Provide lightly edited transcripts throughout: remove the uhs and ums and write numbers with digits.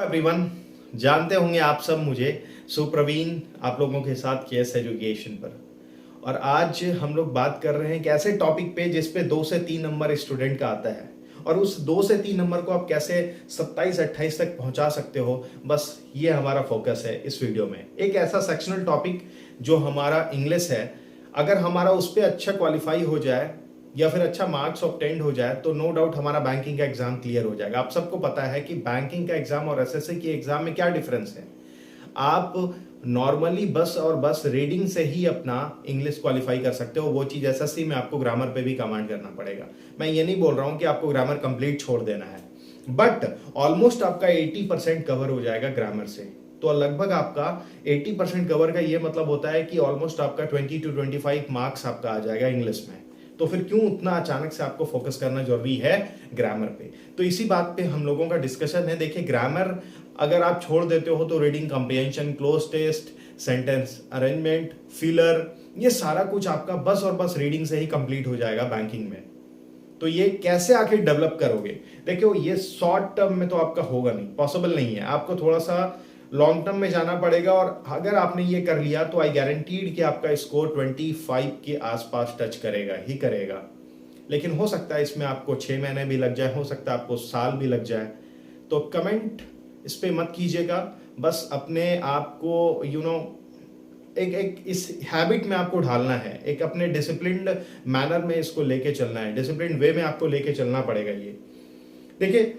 Everyone, जानते होंगे आप सब मुझे सुप्रवीण आप लोगों के साथ केएस एजुकेशन पर। और आज हम लोग बात कर रहे हैं एक ऐसे टॉपिक पे जिस पे 2 से 3 नंबर स्टूडेंट का आता है और उस 2 से 3 नंबर को आप कैसे 27-28 तक पहुंचा सकते हो। बस ये हमारा फोकस है इस वीडियो में। एक ऐसा सेक्शनल टॉपिक जो हमारा इंग्लिश है, अगर हमारा उस पर अच्छा क्वालिफाई हो जाए या फिर अच्छा मार्क्स ऑब्टेंड हो जाए तो नो डाउट हमारा बैंकिंग का एग्जाम क्लियर हो जाएगा। आप सबको पता है कि बैंकिंग का एग्जाम और एसएससी के एग्जाम में क्या डिफरेंस है। आप नॉर्मली बस और बस रीडिंग से ही अपना इंग्लिश क्वालिफाई कर सकते हो, वो चीज एसएससी में आपको ग्रामर पे भी कमांड करना पड़ेगा। मैं ये नहीं बोल रहा हूं कि आपको ग्रामर कंप्लीट छोड़ देना है, बट ऑलमोस्ट आपका 80% कवर हो जाएगा ग्रामर से। तो लगभग आपका 80% कवर का ये मतलब होता है कि ऑलमोस्ट आपका 20 to 25 मार्क्स आपका आ जाएगा इंग्लिश में। तो फिर क्यों उतना अचानक से आपको फोकस करना जरूरी है ग्रामर पे। तो इसी बात पे हम लोगों का डिस्कशन है। देखिए, ग्रामर अगर आप छोड़ देते हो तो reading comprehension, cloze test, sentence arrangement, filler, ये सारा कुछ आपका बस और बस रीडिंग से ही कंप्लीट हो जाएगा बैंकिंग में। तो ये कैसे आखिर डेवलप करोगे? देखो, ये शॉर्ट टर्म में तो आपका होगा नहीं, पॉसिबल नहीं है। आपको थोड़ा सा लॉन्ग टर्म में जाना पड़ेगा और अगर आपने ये कर लिया तो आई गारंटीड कि आपका स्कोर 25 के आसपास टच करेगा ही करेगा। लेकिन हो सकता है इसमें आपको 6 महीने भी लग जाए, हो सकता है आपको साल भी लग जाए। तो कमेंट इस पे मत कीजिएगा, बस अपने आप को एक एक इस हैबिट में आपको ढालना है, एक अपने डिसिप्लिन्ड मैनर में इसको लेके चलना है, डिसिप्लिन्ड वे में आपको लेके चलना पड़ेगा। ये देखिए,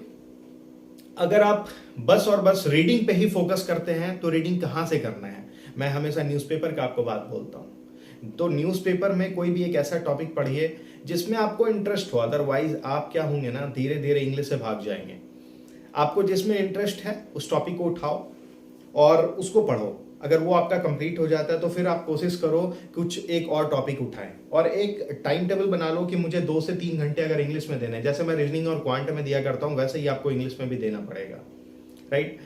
अगर आप बस और बस रीडिंग पे ही फोकस करते हैं तो रीडिंग कहाँ से करना है? मैं हमेशा न्यूज़पेपर का आपको बात बोलता हूँ। तो न्यूज़पेपर में कोई भी एक ऐसा टॉपिक पढ़िए जिसमें आपको इंटरेस्ट हो, अदरवाइज आप क्या होंगे ना, धीरे धीरे इंग्लिश से भाग जाएंगे। आपको जिसमें इंटरेस्ट है उस टॉपिक को उठाओ और उसको पढ़ो। अगर वो आपका कंप्लीट हो जाता है तो फिर आप कोशिश करो कुछ एक और टॉपिक उठाएं और एक टाइम टेबल बना लो कि मुझे 2 से 3 घंटे अगर इंग्लिश में देने हैं, जैसे मैं रीजनिंग और क्वांट में दिया करता हूं वैसे ही आपको इंग्लिश में भी देना पड़ेगा, राइट।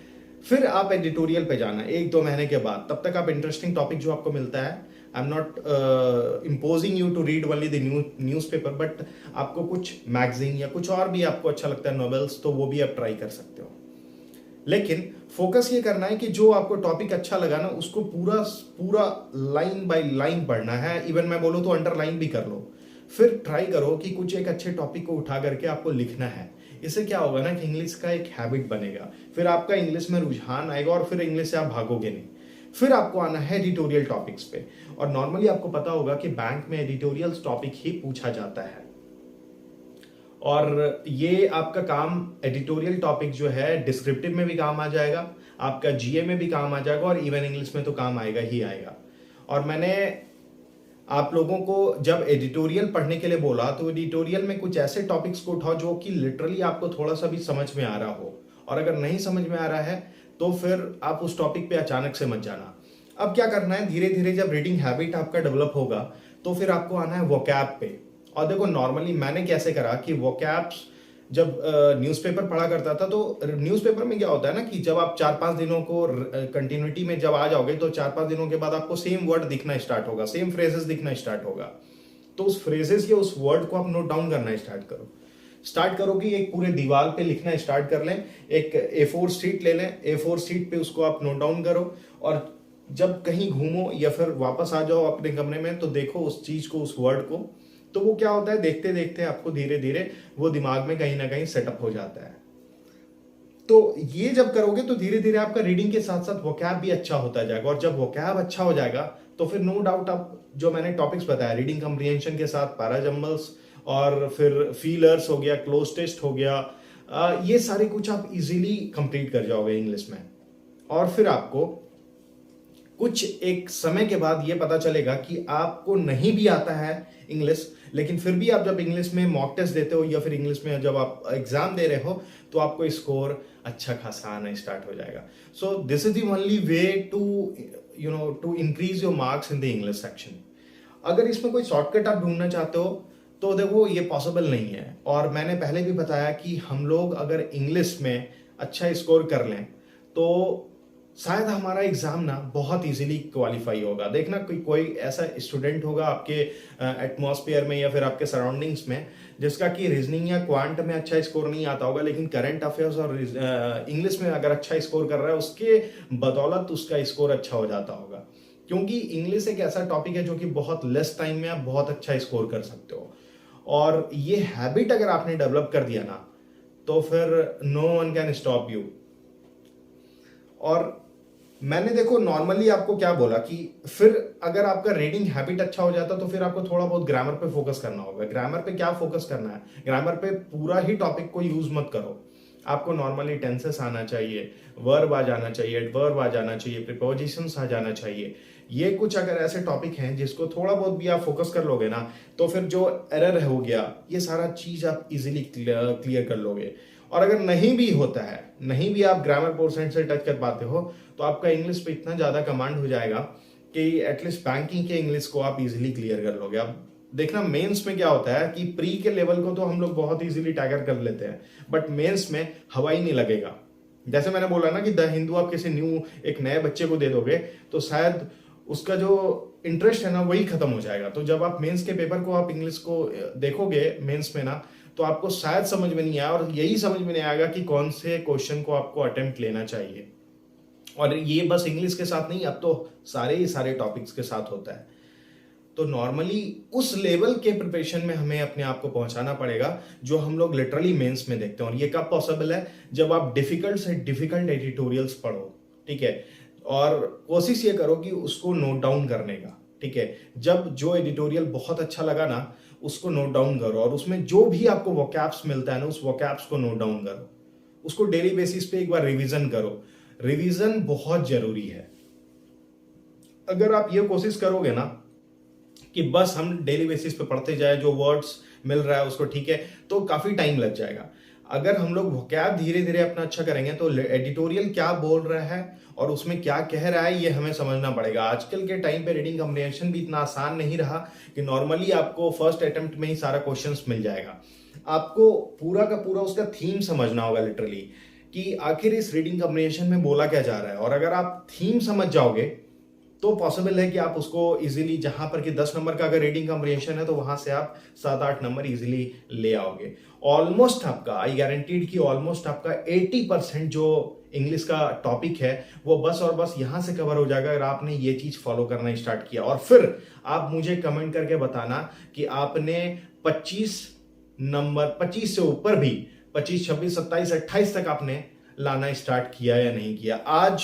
फिर आप एडिटोरियल पे जाना 1-2 महीने के बाद। तब तक आप इंटरेस्टिंग टॉपिक जो आपको मिलता है, I am not imposing you to read only the newspaper, but आपको कुछ मैगजीन या कुछ और भी आपको अच्छा लगता है, नॉवेल्स, तो वो भी आप ट्राई कर सकते हो। लेकिन फोकस ये करना है कि जो आपको टॉपिक अच्छा लगा ना उसको पूरा पूरा लाइन बाय लाइन पढ़ना है। इवन मैं बोलूँ तो अंडरलाइन भी कर लो। फिर ट्राई करो कि कुछ एक अच्छे टॉपिक को उठा करके आपको लिखना है। इससे क्या होगा ना कि इंग्लिश का एक हैबिट बनेगा, फिर आपका इंग्लिश में रुझान आएगा और फिर इंग्लिश से आप भागोगे नहीं। फिर आपको आना है एडिटोरियल टॉपिक्स पे। और नॉर्मली आपको पता होगा कि बैंक में एडिटोरियल टॉपिक ही पूछा जाता है और ये आपका काम, एडिटोरियल टॉपिक जो है, डिस्क्रिप्टिव में भी काम आ जाएगा, आपका जीए में भी काम आ जाएगा और इवन इंग्लिश में तो काम आएगा ही आएगा। और मैंने आप लोगों को जब एडिटोरियल पढ़ने के लिए बोला तो एडिटोरियल में कुछ ऐसे टॉपिक्स को उठाओ जो कि लिटरली आपको थोड़ा सा भी समझ में आ रहा हो, और अगर नहीं समझ में आ रहा है तो फिर आप उस टॉपिक पे अचानक से मत जाना। अब क्या करना है, धीरे धीरे जब रीडिंग हैबिट आपका डेवलप होगा तो फिर आपको आना है वोकैब पे। और देखो, नॉर्मली मैंने कैसे करा कि वोकैब्स जब न्यूज़पेपर पढ़ा करता था तो न्यूज़पेपर में क्या होता है ना कि जब आप 4-5 दिनों को कंटिन्यूटी में जब आ जाओगे तो 4-5 दिनों के बाद आपको सेम वर्ड दिखना स्टार्ट होगा, सेम फ्रेजेस दिखना स्टार्ट होगा। तो उस फ्रेजेस या उस वर्ड को आप नोट डाउन करना स्टार्ट करो कि एक पूरे दीवार पे लिखना स्टार्ट कर लें। एक A4 शीट ले लें, A4 शीट पे उसको आप नोट डाउन करो और जब कहीं घूमो या फिर वापस आ जाओ अपने कमरे में तो देखो उस चीज को, उस वर्ड को। तो वो क्या होता है, देखते देखते आपको धीरे धीरे वो दिमाग में कहीं ना कहीं सेटअप हो जाता है। तो ये जब करोगे तो धीरे धीरे आपका रीडिंग के साथ साथ वोकैब भी अच्छा होता जाएगा। और जब वोकैब अच्छा हो जाएगा तो फिर नो डाउट आप जो मैंने टॉपिक्स बताया, रीडिंग कम्प्रिहेंशन के साथ पैराजम्बल्स और फिर फीलर्स हो गया, क्लोज टेस्ट हो गया, ये सारे कुछ आप इजीली कंप्लीट कर जाओगे इंग्लिश में। और फिर आपको कुछ एक समय के बाद ये पता चलेगा कि आपको नहीं भी आता है इंग्लिश, लेकिन फिर भी आप जब इंग्लिश में मॉक टेस्ट देते हो या फिर इंग्लिश में जब आप एग्जाम दे रहे हो तो आपको स्कोर अच्छा खासा आना स्टार्ट हो जाएगा। So this is the only way to increase your marks in the English section. अगर इसमें कोई शॉर्टकट आप ढूंढना चाहते हो तो देखो ये पॉसिबल नहीं है। और मैंने पहले भी बताया कि हम लोग अगर इंग्लिश में अच्छा स्कोर कर लें तो शायद हमारा एग्जाम ना बहुत इजीली क्वालिफाई होगा। देखना कोई कोई ऐसा स्टूडेंट होगा आपके एटमॉस्फेयर में या फिर आपके सराउंडिंग्स में जिसका कि रीजनिंग या क्वांट में अच्छा स्कोर नहीं आता होगा, लेकिन करंट अफेयर्स और इंग्लिश में अगर अच्छा स्कोर कर रहा है उसके बदौलत उसका स्कोर अच्छा हो जाता होगा। क्योंकि इंग्लिश एक ऐसा टॉपिक है जो कि बहुत लेस टाइम में आप बहुत अच्छा स्कोर कर सकते हो, और ये हैबिट अगर आपने डेवलप कर दिया ना तो फिर no one can stop you. और मैंने देखो नॉर्मली आपको क्या बोला कि फिर अगर आपका रीडिंग हैबिट अच्छा हो जाता तो फिर आपको थोड़ा बहुत ग्रामर पे फोकस करना होगा। ग्रामर पे क्या फोकस करना है, ग्रामर पे पूरा ही टॉपिक को यूज मत करो। आपको नॉर्मली टेंसेस आना चाहिए, वर्ब आ जाना चाहिए, एडवर्ब आ जाना चाहिए, प्रीपोजिशंस आ जाना चाहिए। ये कुछ अगर ऐसे टॉपिक हैं जिसको थोड़ा बहुत भी आप फोकस कर लोगे ना तो फिर जो एरर हो गया ये सारा चीज आप इजीली क्लियर कर लोगे। और अगर नहीं भी होता है, नहीं भी आप ग्रामर पोर्शन से टच कर पाते हो, तो आपका इंग्लिश पे इतना ज्यादा कमांड हो जाएगा कि एटलीस्ट बैंकिंग के इंग्लिश को आप इजीली क्लियर कर लोगे। अब देखना मेंस में क्या होता है कि प्री के लेवल को तो हम लोग बहुत इजीली टैगर कर लेते हैं, बट मेंस में हवा ही नहीं लगेगा। जैसे मैंने बोला ना कि द हिंदू आप किसी एक नए बच्चे को दे दोगे तो शायद उसका जो इंटरेस्ट है ना वही खत्म हो जाएगा। तो जब आप मेंस के पेपर को आप इंग्लिश को देखोगे मेंस में ना, तो आपको शायद समझ में नहीं आया, और यही समझ में नहीं आएगा कि कौन से क्वेश्चन को आपको अटेम्प्ट लेना चाहिए। और ये बस इंग्लिश के साथ नहीं, अब तो सारे ही सारे टॉपिक्स के साथ होता है। तो नॉर्मली उस लेवल के प्रिपरेशन में हमें अपने आप को पहुंचाना पड़ेगा जो हम लोग लिटरली मेंस में देखते हैं। और ये कब पॉसिबल है, जब आप डिफिकल्ट से डिफिकल्ट एडिटोरियल्स पढ़ो, ठीक है, और कोशिश ये करो कि उसको नोट डाउन करने का, ठीक है। जब जो एडिटोरियल बहुत अच्छा लगा ना उसको नोट डाउन करो, और उसमें जो भी आपको वोकैब्स मिलता है ना उस वोकैब्स को नोट डाउन करो, उसको डेली बेसिस पे एक बार रिवीजन करो। रिवीजन बहुत जरूरी है। अगर आप ये कोशिश करोगे ना कि बस हम डेली बेसिस पे पढ़ते जाए, जो वर्ड्स मिल रहा है उसको, ठीक है, तो काफी टाइम लग जाएगा। अगर हम लोग वोकैब धीरे धीरे अपना अच्छा करेंगे तो एडिटोरियल क्या बोल रहा है और उसमें क्या कह रहा है ये हमें समझना पड़ेगा। आजकल के टाइम पे रीडिंग कम्प्रिहेंशन भी इतना आसान नहीं रहा कि नॉर्मली आपको फर्स्ट अटेम्प्ट में ही सारा क्वेश्चंस मिल जाएगा। आपको पूरा का पूरा उसका थीम समझना होगा लिटरली, कि आखिर इस रीडिंग कम्प्रिहेंशन में बोला क्या जा रहा है। और अगर आप थीम समझ जाओगे तो पॉसिबल है कि आप उसको इजीली, जहां पर कि 10 नंबर का अगर रीडिंग कम्प्रिहेंशन है तो वहां से आप 7-8 नंबर इजीली ले आओगे। ऑलमोस्ट आपका, आई गारंटीड कि ऑलमोस्ट आपका 80% जो इंग्लिश का टॉपिक है वो बस और बस यहां से कवर हो जाएगा अगर आपने ये चीज फॉलो करना स्टार्ट किया। और फिर आप मुझे कमेंट करके बताना कि आपने 25 से ऊपर भी 25, 26, 27, 28 तक आपने लाना स्टार्ट किया या नहीं किया। आज